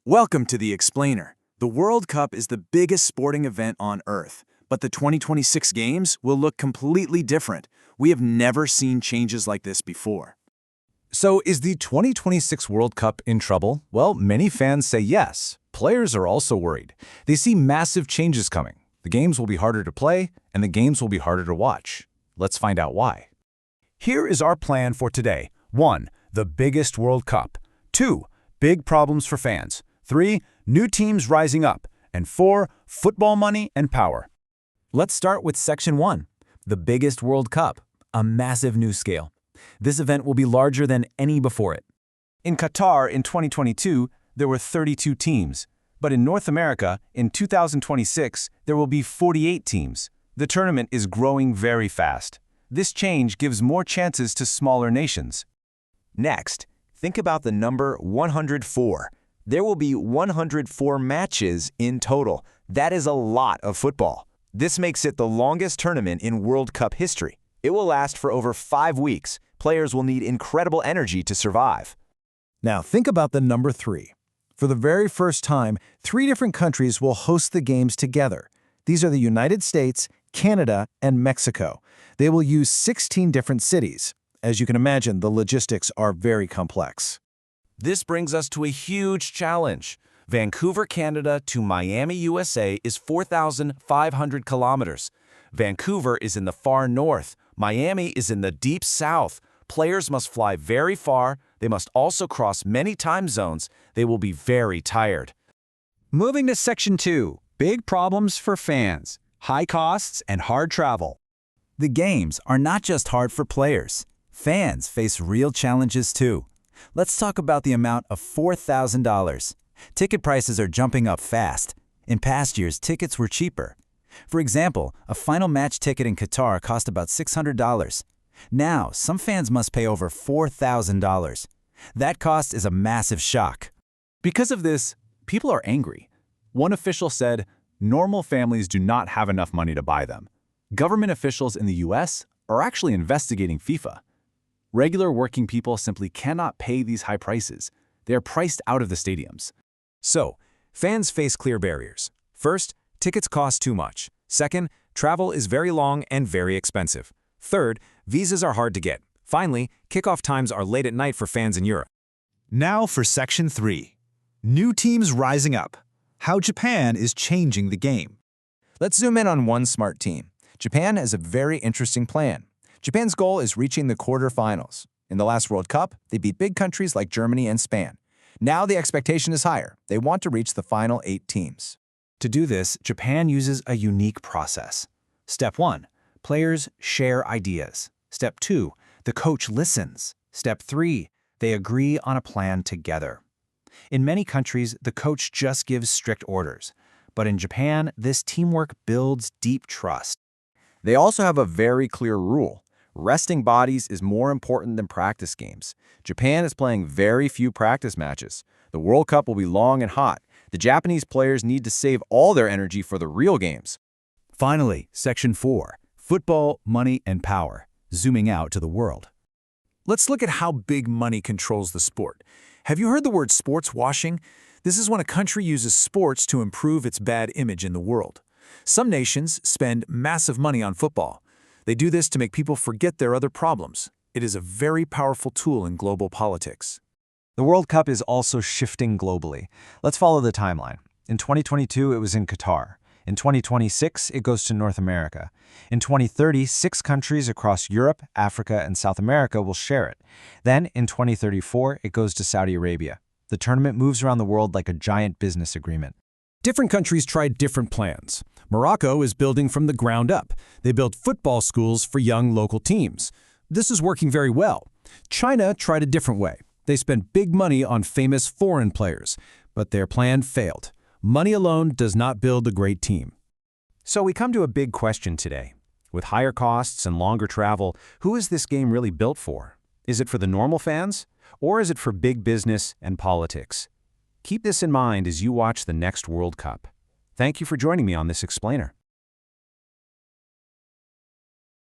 Welcome to The Explainer. The World Cup is the biggest sporting event on Earth, but the 2026 games will look completely different. We have never seen changes like this before. So is the 2026 World Cup in trouble? Well, many fans say yes. Players are also worried. They see massive changes coming. The games will be harder to play, and the games will be harder to watch. Let's find out why. Here is our plan for today. 1. The biggest World Cup. 2. Big problems for fans. 3. New teams rising up. And 4. Football money and power. Let's start with Section 1, the biggest World Cup, a massive new scale. This event will be larger than any before it. In Qatar in 2022, there were 32 teams, but in North America, in 2026, there will be 48 teams. The tournament is growing very fast. This change gives more chances to smaller nations. Next, think about the number 104. There will be 104 matches in total. That is a lot of football. This makes it the longest tournament in World Cup history. It will last for over 5 weeks. Players will need incredible energy to survive. Now think about the number 3. For the very first time, 3 different countries will host the games together. These are the United States, Canada, and Mexico. They will use 16 different cities. As you can imagine, the logistics are very complex. This brings us to a huge challenge. Vancouver, Canada to Miami, USA is 4,500 kilometers. Vancouver is in the far north. Miami is in the deep south. Players must fly very far. They must also cross many time zones. They will be very tired. Moving to Section 2, big problems for fans, high costs and hard travel. The games are not just hard for players. Fans face real challenges too. Let's talk about the amount of $4,000. Ticket prices are jumping up fast. In past years, tickets were cheaper. For example, a final match ticket in Qatar cost about $600. Now, some fans must pay over $4,000. That cost is a massive shock. Because of this, people are angry. One official said, normal families do not have enough money to buy them. Government officials in the US are actually investigating FIFA. Regular working people simply cannot pay these high prices. They are priced out of the stadiums. So, fans face clear barriers. First, tickets cost too much. Second, travel is very long and very expensive. Third, visas are hard to get. Finally, kickoff times are late at night for fans in Europe. Now for Section 3. New teams rising up. How Japan is changing the game. Let's zoom in on one smart team. Japan has a very interesting plan. Japan's goal is reaching the quarterfinals. In the last World Cup, they beat big countries like Germany and Spain. Now the expectation is higher. They want to reach the final 8 teams. To do this, Japan uses a unique process. Step 1, players share ideas. Step 2, the coach listens. Step 3, they agree on a plan together. In many countries, the coach just gives strict orders. But in Japan, this teamwork builds deep trust. They also have a very clear rule. Resting bodies is more important than practice games. Japan is playing very few practice matches. The World Cup will be long and hot. The Japanese players need to save all their energy for the real games. Finally, Section 4, football, money, and power, zooming out to the world. Let's look at how big money controls the sport. Have you heard the word sports washing? This is when a country uses sports to improve its bad image in the world. Some nations spend massive money on football. They do this to make people forget their other problems. It is a very powerful tool in global politics. The World Cup is also shifting globally. Let's follow the timeline. In 2022, it was in Qatar. In 2026, it goes to North America. In 2030, 6 countries across Europe, Africa, and South America will share it. Then, in 2034, it goes to Saudi Arabia. The tournament moves around the world like a giant business agreement. Different countries tried different plans. Morocco is building from the ground up. They built football schools for young local teams. This is working very well. China tried a different way. They spent big money on famous foreign players, but their plan failed. Money alone does not build a great team. So we come to a big question today. With higher costs and longer travel, who is this game really built for? Is it for the normal fans? Or is it for big business and politics? Keep this in mind as you watch the next World Cup. Thank you for joining me on this explainer.